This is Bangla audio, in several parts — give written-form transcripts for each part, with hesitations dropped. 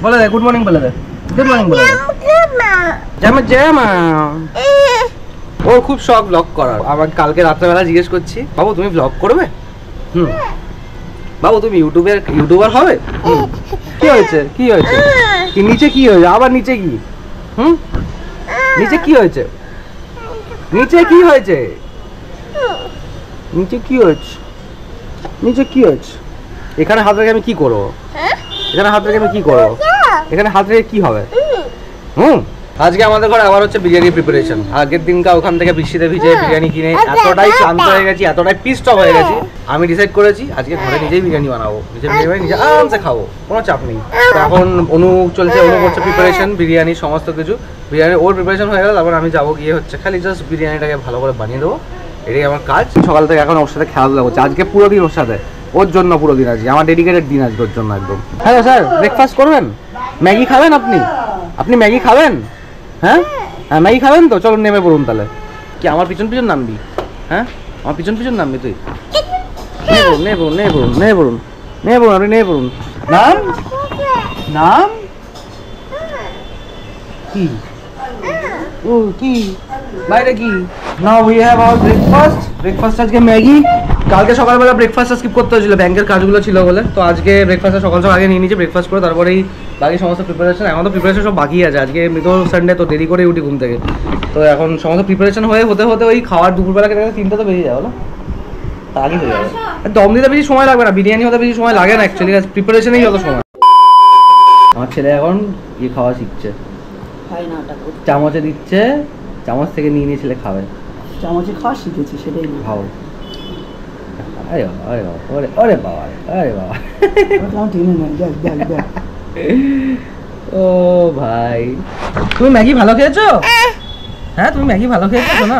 বলে দে গুড মর্নিং বলে দে গুড মর্নিং বলে দে জামা জামা ওর খুব শখ ব্লগ করার আমাকে কালকে রাত্রেবেলা জিজ্ঞেস করছি বাবু তুমি ব্লগ করবে বাবু তুমি ইউটিউবার হবে কি হয়েছে কি হয়েছে কি নিচে কি হয়েছে আবার নিচে কি নিচে কি হয়েছে নিচে কি হয়েছে নিচে কি হয়েছে নিচে কি হয়েছে এখানে হাত রেখে আমি কি করবো এখানে হাত রেখে আমি কি করবো এখানে হাত রেখে কি হবে আজকে আমাদের ঘরে আবার হচ্ছে বিরিয়ানি প্রিপারেশন আগের দিনকা ওখান থেকে বৃষ্টিতে ভিজে বিরিয়ানি কিনে এতটাই ক্লান্ত হয়ে গেছি এতটাই পিস্ট অফ হয়ে গেছি আমি ডিসাইড করেছি আজকে ঘরে নিজেই বিরিয়ানি বানাবো নিজে আরামসে খাবো কোনো চাপ নেই এখন অনু চলছে অনু করছে প্রিপারেশন বিরিয়ানি সমস্ত কিছু বিরিয়ানি ওর প্রিপারেশন হয়ে গেল তারপর আমি যাবো গিয়ে হচ্ছে খালি জাস্ট বিরিয়ানিটাকে ভালো করে বানিয়ে দেবো এটাই আমার কাজ সকাল থেকে এখন ওর সাথে খেলাধুলা করছে আজকে পুরো দিন ওর সাথে ওর জন্য পুরো দিন আজকে আমার ডেডিকেটেড দিন আজকে ওর জন্য একদম হ্যালো স্যার ব্রেকফাস্ট করবেন ম্যাগি খাবেন আপনি ম্যাগি খাবেন হ্যাঁ হ্যাঁ ম্যাগি খাবেন তো চলো নেমে পড়ুন তাহলে কি আমার পিছন পিছন নামবি হ্যাঁ আমার পিছন পিছন নামবি তুই নেমে পড়ুন আপনি নেমে পড়ুন নাম নাম কি ও কি বাইরে কি now we have our breakfast আজকে ম্যাগি কালকে সকালবেলা ব্রেকফাস্টটা স্কিপ করতে হয়েছিল ব্যাংকের কাজগুলো ছিল বলে তো আজকে ব্রেকফাস্টটা সকাল আগে নিয়ে নিয়েছি ব্রেকফাস্ট করে তারপরেই বাকি সমস্ত প্রিপারেশন এখন তো প্রিপারেশন সব বাকি আছে আজকে মৃত সানডে তো দেরি করে উঠি ঘুম থেকে তো এখন সমস্ত প্রিপারেশন হতে ওই খাওয়ার দুপুরবেলা কেটে 3টা তো বেরিয়ে যাবে না আগে হয়ে যাবে দম দিতে বেশি সময় লাগবে না বিরিয়ানি হতে বেশি সময় লাগে না অ্যাকচুয়ালি প্রিপারেশনেই যত সময় আমার ছেলে এখন খাওয়া শিখছে চামচে দিচ্ছে চামচ থেকে নিয়ে ছেলে খাবে চামচে খাওয়া শিখেছি সেটাই খাও আরে বাবা ও ভাই তুমি ম্যাগি ভালো খেয়েছো হ্যাঁ তুমি ম্যাগি ভালো খেয়েছো না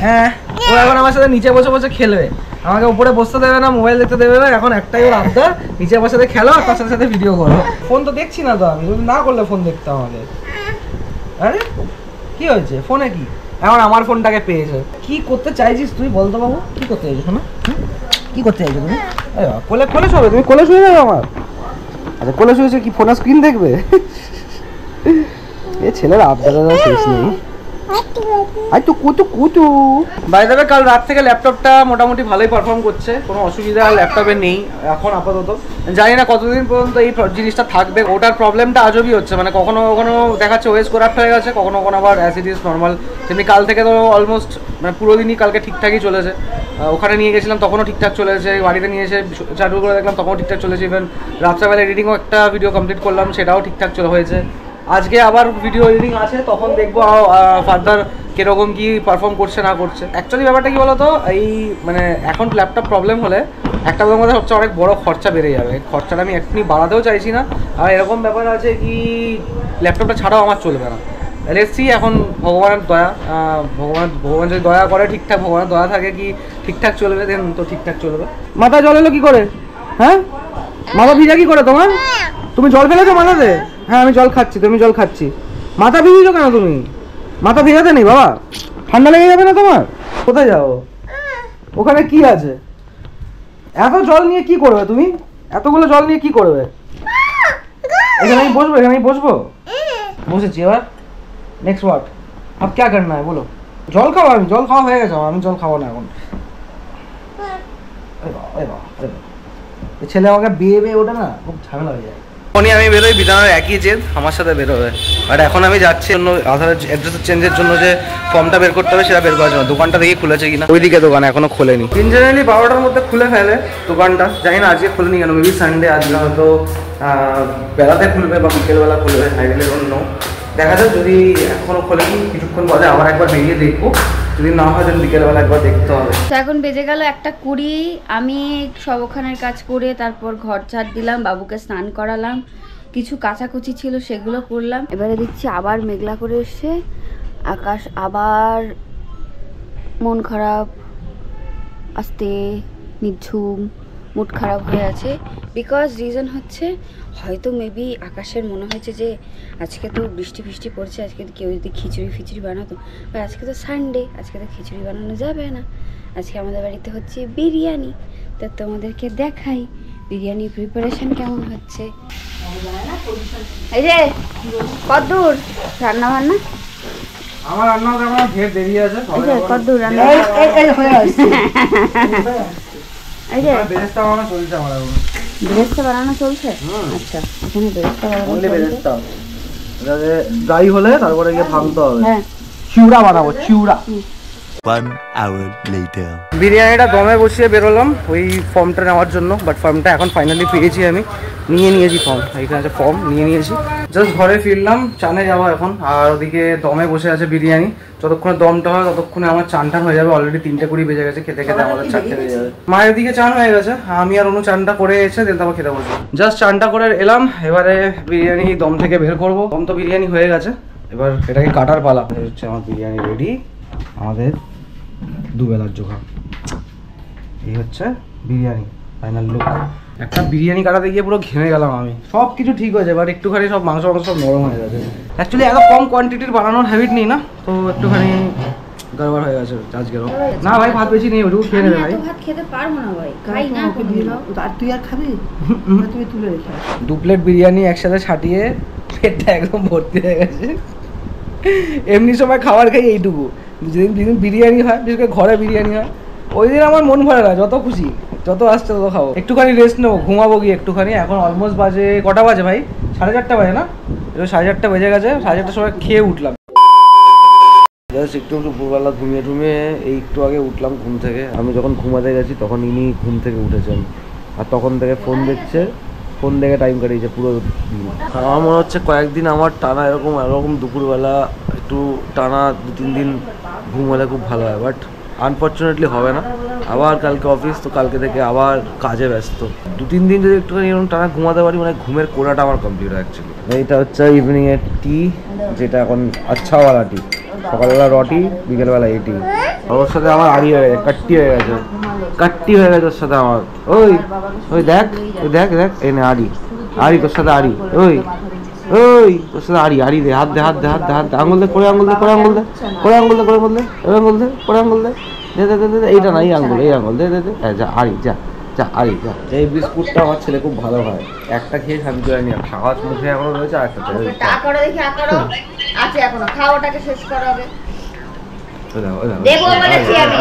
হ্যাঁ ও এখন আমার সাথে নিচে বসে বসে খেলবে আমাকে উপরে বসতে দেবে না মোবাইল দেখতে দেবে না এখন একটাই ওর আবদার নিচে বসে খেলো আর তার সাথে সাথে ভিডিও করো ফোন তো দেখছি না তো আমি না করলে ফোন দেখতাম আমাকে আরে কি হয়েছে ফোনে কি এখন আমার ফোনটাকে পেয়েছে কি করতে চাইছিস তুই বলতো বাবু কি করতে চাইছিস শোনা কি করতে চাইছো তুমি কোলে শোবে তুমি কোলে শুয়ে যাবে আমার আচ্ছা কোলে শুয়েছে কি ফোনের স্ক্রিন দেখবে এ ছেলের আবদার শেষ নেই আই তো কুতু বাই দ্য ওয়ে কাল রাত থেকে ল্যাপটপটা মোটামুটি ভালোই পারফর্ম করছে কোনো অসুবিধা ল্যাপটপে নেই এখন আপাতত জানি না কতদিন পর্যন্ত এই জিনিসটা থাকবে ওটার প্রবলেমটা আজবই হচ্ছে মানে কখনো কখনো দেখাচ্ছে ওএস করাপ্ট হয়ে গেছে কখনো কখনো আবার অ্যাজ ইট ইজ নর্মাল তেমনি কাল থেকে তো অলমোস্ট মানে পুরো দিনই কালকে ঠিকঠাকই চলেছে ওখানে নিয়ে গেছিলাম তখনও ঠিকঠাক চলেছে বাড়িতে নিয়ে এসে চালু করে দেখলাম তখনও ঠিকঠাক চলেছে ইভেন রাত্রেবেলা এডিটিংও একটা ভিডিও কমপ্লিট করলাম সেটাও ঠিকঠাক হয়েছে আজকে আবার ভিডিও এডিটিং আছে তখন দেখবো ফার্দার কিরকম কি পারফর্ম করছে না করছে অ্যাকচুয়ালি ব্যাপারটা কি বলতো এই মানে এখন ল্যাপটপ প্রবলেম হলে একটা মধ্যে সবচেয়ে অনেক বড় খরচা বেড়ে যাবে খরচাটা আমি এখনই বাড়াতেও চাইছি না আর এরকম ব্যাপার আছে কি ল্যাপটপটা ছাড়াও আমার চলবে না এলএসসি এখন ভগবানের দয়া ভগবান যদি দয়া করে ঠিকঠাক ভগবানের দয়া থাকে কি ঠিকঠাক চলবে দেন তো ঠিকঠাক চলবে মাথা জল এলো কি করে হ্যাঁ মাথা ভিজা কি করে তোমার তুমি জল ফেলেছো মাথাতে হ্যাঁ আমি জল খাচ্ছি তুমি জল খাচ্ছি মাথা ভিজিয়েছো কেন তুমি মাথা ভিজাতে নেই বাবা ঠান্ডা লেগে যাবে না তোমার কোথায় যাও ওখানে কি আছে এত জল নিয়ে কি করবে তুমি এতগুলো জল নিয়ে কি করবে এখানে বসবো বসেছি এবার নেক্সট ওয়ার্ড আপ क्या करना है बोलो জল খাবো আমি জল খাওয়া হয়ে গেছে আমি জল খাবো না এখন ছেলে আমাকে বিয়ে ওটা না খুব ঝামেলা হয়ে যায় তখনই আমি বেরোই বিধানের একই জেদ আমার সাথে বেরোবে আর এখন আমি যাচ্ছি অন্য আধার অ্যাড্রেস চেঞ্জের জন্য যে ফর্মটা বের করতে হবে সেটা বের করার জন্য দোকানটা দেখি খুলেছে কিনা ওইদিকে দোকান এখনো খোলেনি জেনারেলি 12টার মধ্যে খুলে ফেলে দোকানটা জানি না আজকে খুলেনি কেন মেবি সানডে আজকে হয়তো বেলাতে খুলবে বা বিকেলবেলা খুলবে আইডিয়ালি অন্য দেখা যাক যদি এখনো খোলেনি কিছুক্ষণ পরে আবার একবার বেরিয়ে দেখবো যদি না হয় যদি বিকেলবেলা একবার দেখতে হবে তো এখন বেজে গেল 1:20 আমি সব ওখানের কাজ করে তারপর ঘর ঝাড় দিলাম বাবুকে স্নান করালাম কিছু কাচাকুচি ছিল সেগুলো করলাম এবারে দেখছি আবার মেঘলা করে এসছে আকাশ আবার মন খারাপ আস্তে নিঝুম মুড খারাপ হয়ে আছে বিকজ রিজন হচ্ছে হয়তো মেবি আকাশের মনে হয়েছে যে আজকে তো বৃষ্টি পড়ছে আজকে কেউ যদি খিচুড়ি বানাতো বা আজকে তো সানডে আজকে তো খিচুড়ি বানানো যাবে না আজকে আমাদের বাড়িতে হচ্ছে বিরিয়ানি তো তোমাদেরকে দেখাই বিরিয়ানির প্রিপারেশন কেমন হচ্ছে এই যে কত দূর রান্না বান্না? আমার রান্না হতে আমার ঢের দেরি আছে। এই যে কত দূর রান্না? এই হয়ে আসছে। এই যে বেরেস্তা বানানো চলছে আমার এখন। বেরেস্তা বানানো চলছে? আচ্ছা, এখানে বেরেস্তা বানানো অনলি চলছে। বেরেস্তা। এটাকে ড্রাই হলে তারপরে গিয়ে ভাঙতে হবে। হ্যাঁ, চিউড়া বানাবো, চিউড়া। 1 hour later. বিরিয়ানিটা দমে বসিয়ে বেরোলাম ওই ফর্মটা নেওয়ার জন্য, বাট ফর্মটা এখন ফাইনালি পেয়েছি, আমি নিয়েছি ফর্ম। এখানে আছে ফর্ম, নিয়েছি। জাস্ট ঘরে ফিরলাম, চানে যাবো এখন। আর ওদিকে দমে বসে আছে বিরিয়ানি। যতক্ষণে দমটা হয় ততক্ষণে আমার চান টান হয়ে যাবে। অলরেডি 3:20 বেজে গেছে, খেতে খেতে আমাদের 4টে বেজে যাবে। মায়ের দিকে চান হয়ে গেছে, আমি আর অনু চানটা করে এসে দেন তারপর খেতে বসবো। জাস্ট চানটা করে এলাম, এবারে বিরিয়ানি দম থেকে বের করবো। দম তো বিরিয়ানি হয়ে গেছে, এবার এটাকে কাটার পালা। হচ্ছে আমার বিরিয়ানি রেডি, আমাদের দুবেলার জোগাড়। এই হচ্ছে বিরিয়ানি ফাইনাল লুক। একটা বিরিয়ানি কাটাতে গিয়ে পুরো ঘেমে গেলাম আমি। সব কিছু ঠিক হয়েছে, বাট একটুখানি সব মাংস সব নরম হয়ে গেছে। অ্যাকচুয়ালি এত কম কোয়ান্টিটির বানানোর হ্যাবিট নেই না, তো একটুখানি গড়বড় হয়ে গেছে আজকেরও। না ভাই, ভাত বেশি নেই, ওটুকু খেয়ে নেবে ভাই। ভাত খেতে পারবো না ভাই, খাই না। ওকে দিয়ে দাও। আর তুই আর খাবি? তুমি তুলে রেখে আস। 2 প্লেট বিরিয়ানি একসাথে ছাটিয়ে পেটটা একদম ভর্তি হয়ে গেছে। এমনি সময় খাবার খাই এইটুকু, যেদিন বিরিয়ানি হয়, বিশেষ করে ঘরে বিরিয়ানি হয়, ওই দিন আমার মন ভরে না। যত খুশি, যত আসছে তত খাবো। একটুখানি রেস্ট নেবো, ঘুমাবো গিয়ে একটুখানি। এখন অলমোস্ট বাজে কটা বাজে ভাই? 4:30 বাজে না? 4:30 বেজে গেছে। 4:30 সময় খেয়ে উঠলাম। জাস্ট একটু দুপুরবেলা ঘুমিয়ে এই একটু আগে উঠলাম ঘুম থেকে। আমি যখন ঘুমাতে গেছি তখন ইনি ঘুম থেকে উঠেছেন, আর তখন থেকে ফোন দেখছে, ফোন দেখে টাইম কাটিয়েছে পুরো দিন। আমার মনে হচ্ছে কয়েকদিন আমার টানা এরকম দুপুরবেলা একটু টানা 2-3 দিন ঘুম হলে খুব ভালো হয়, বাট আনফর্চুনেটলি হবে না। আবার কালকে অফিস, তো কালকে থেকে আবার কাজে ব্যস্ত। 2-3 দিন যদি একটুখানি এরকম টানা ঘুমাতে পারি, মানে ঘুমের কোড়াটা আমার কমপ্লিট হয় অ্যাকচুয়ালি। এইটা হচ্ছে ইভিনিংয়ের টি, যেটা এখন আচ্ছাওয়ালা টি। সকালবেলা রটি, বিকেলবেলা এই টি। ওর সাথে আমার আড়ি হয়ে গেছে, কাট্টি হয়ে গেছে ওর সাথে আমার। ওই দেখ এই নে আড়ি তোর সাথে আড়ি। ওই তোর সাথে আড়ি দে, হাত দে, আঙুল দে, করে আঙুল দে, এইটা না, এই আঙুল দে, যা আড়ি, যা আড়ি যা। এই বিস্কুটটা আমার ছেলে খুব ভালো হয়, একটা খেয়ে শান্তি হয় নি। খাওয়ার মুখে এখনো রয়েছে, আর একটা আছে এখনো, খাওয়াটাকে শেষ করা হবে। দেবো বলেছি আমি।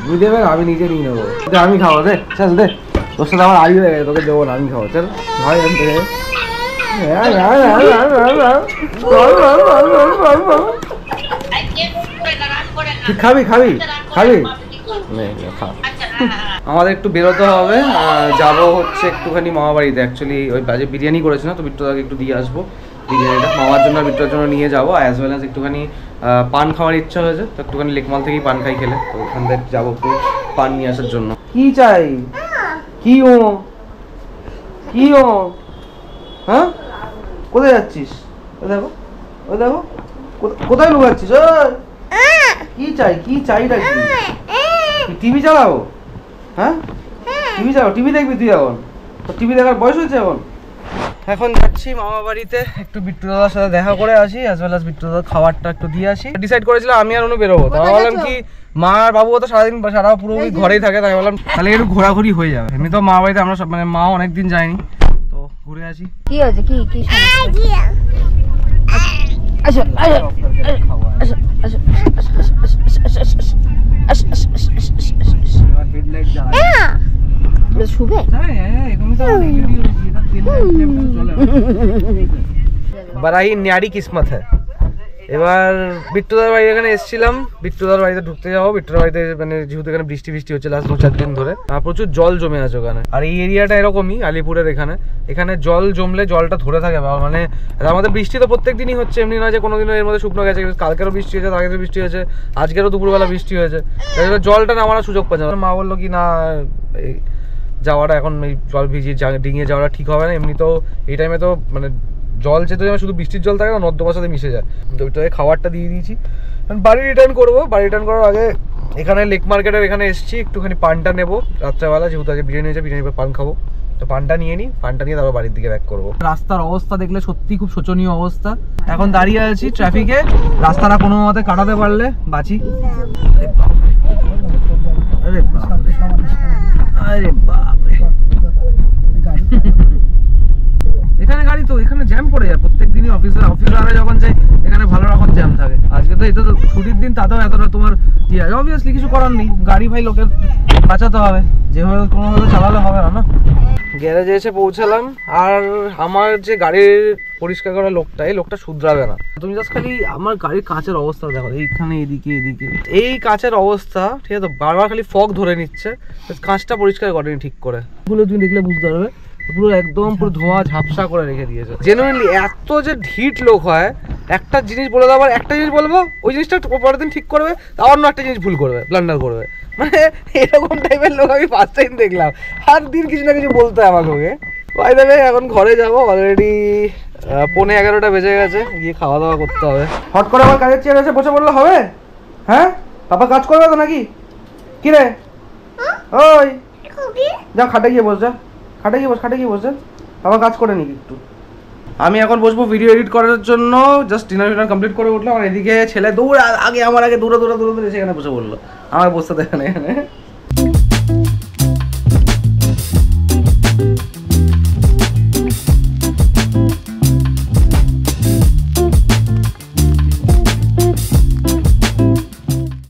তুই দেবে, আমি নিজে নিয়ে নেবো। আমি খাবো, দে চল দে। তোর সাথে আমার আড়ি হয়ে গেছে, তোকে দেবো না, আমি খাবো। চল ভাই, আমি খাবি আমাদের একটু বেরোতে হবে। যাবো হচ্ছে একটুখানি মামা বাড়িতে। অ্যাকচুয়ালি ওই বাজে বিরিয়ানি করেছে না, তো বিট্টুদাকে একটু দিয়ে আসবো বিরিয়ানিটা। মামার জন্য আর বিট্টুদার জন্য নিয়ে যাবো, অ্যাজ ওয়েল অ্যাজ একটুখানি পান খাওয়ার ইচ্ছা হয়েছে, তো একটুখানি লেকমাল থেকেই পান খাই খেলে, তো ওখান থেকে যাবো একটু পান নিয়ে আসার জন্য। কি চাই? কি ও হ্যাঁ, কোথায় যাচ্ছিস? ও দেখো কোথায় লুকাচ্ছিস? কি চাই ডাকি? টিভি চালাবো? হ্যাঁ, টিভি চালাবো? টিভি দেখবি তুই এখন? তোর টিভি দেখার বয়স হয়েছে এখন যাচ্ছি মামা বাড়িতে, একটু বিট্টু দাদার সাথে দেখা করে আসি, অ্যাজ ওয়েল অ্যাজ বিট্টু দাদার খাবারটা একটু দিয়ে আসি। ডিসাইড করেছিলাম আমি আর অনু বেরোবো, তো ভাবলাম কি মা আর বাবু তো সারা পুরো ঘরেই থাকে, তাই ভাবলাম তাহলে একটু ঘোরাঘুরি হয়ে যাবে। এমনি তো মা বাড়িতে আমরা সব, মানে মা অনেকদিন যায়নি, তো ঘুরে আসি। কি হয়েছে? কি শুবে? बड़ा ही न्यारी किस्मत है। এবার বিট্টুদার বাড়ি এখানে এসেছিলাম, বিট্টুদার বাড়িতে ঢুকতে যাবো। বিট্টুদার বাড়িতে মানে যেহেতু এখানে বৃষ্টি হচ্ছে লাস্ট 2-4 দিন ধরে, প্রচুর জল জমে আছে ওখানে। আর এই এরিয়াটা এরকমই, আলিপুরের এখানে জল জমলে জলটা ধরে থাকে। মানে আমাদের বৃষ্টি তো প্রত্যেক দিনই হচ্ছে, এমনি না যে কোনোদিনও এর মধ্যে শুকনো গেছে। কালকেরও বৃষ্টি হয়েছে, আগেরও বৃষ্টি হয়েছে, আজকেরও দুপুরবেলা বৃষ্টি হয়েছে। জলটা নামানোর সুযোগ পাচ্ছে না। মা বললো কি না, যাওয়াটা এখন এই জল ভিজিয়ে ডিঙিয়ে যাওয়াটা ঠিক হবে না। এমনিতেও এই টাইমে তো মানে জল যেতে শুধু বৃষ্টির জল থাকে না, নর্দমার সাথে মিশে যায়। তো ওইটাকে খাবারটা দিয়ে দিয়েছি, বাড়ি রিটার্ন করবো। বাড়ি রিটার্ন করার আগে এখানে লেক মার্কেটের এখানে এসেছি, একটুখানি পানটা নেবো রাত্রেবেলা, যেহেতু আগে বিরিয়ানি হয়েছে, বিরিয়ানি পান খাবো। তো পানটা নিয়ে নিই, পানটা নিয়ে তারপর বাড়ির দিকে ব্যাক করবো। রাস্তার অবস্থা দেখলে সত্যি খুব শোচনীয় অবস্থা। এখন দাঁড়িয়ে আছি ট্রাফিকে, রাস্তাটা কোনো মতে কাটাতে পারলে বাঁচি। আরে বাপরে, সপ্তাহে যখন যাই এখানে ভালো রকম জ্যাম থাকে। আজকে তো এটা তো ছুটির দিন, তাতেও এতটা তোমার কি আছে, অবভিয়াসলি কিছু করার নেই, গাড়ি ভাই লোকের বাঁচাতে হবে, যেভাবে কোনোভাবে চালালে হবে না না। গ্যারেজে এসে পৌঁছালাম, আর আমার যে গাড়ির পরিষ্কার করার লোকটা, এই লোকটা শুধরাবে না। তুমি জাস্ট খালি আমার গাড়ির কাঁচের অবস্থা দেখো, এইখানে এদিকে এদিকে এই কাঁচের অবস্থা, ঠিক আছে, বারবার খালি ফগ ধরে নিচ্ছে, কাঁচটা পরিষ্কার করেনি ঠিক করে। এগুলো তুমি দেখলে বুঝতে পারবে, পুরো একদম পুরো ধোঁয়া ঝাপসা করে রেখে দিয়েছে। জেনুইনলি এত যে ঢিট লোক হয়, একটা জিনিস বলে দেওয়ার একটা জিনিস বলবো, ওই জিনিসটা পরের দিন ঠিক করবে, আবার অন্য একটা জিনিস ভুল করবে, ব্লান্ডার করবে, মানে এরকম টাইপের লোক আমি ফার্স্ট টাইম দেখলাম। আর দিন কিছু না কিছু বলতে হয় আমাকে। ভাই দেবে এখন ঘরে যাবো, অলরেডি 11:15 বেজে গেছে, গিয়ে খাওয়া দাওয়া করতে হবে। হট করে আমার কাজের চেয়ার এসে বসে বললে হবে? হ্যাঁ পাপা কাজ করবে তো নাকি? কি রে ওই যা খাটে গিয়ে বস, যা খাটে গিয়ে বস যা, বাবা কাজ করে নিকি একটু। আমি এখন বসবো ভিডিও এডিট করার জন্য, জাস্ট ডিনার কমপ্লিট করে উঠলাম, আর এদিকে ছেলে দৌড় আগে আমার আগে দৌড়ে এসে এখানে বসে বললো, আমার বসতে দেখে না এখানে।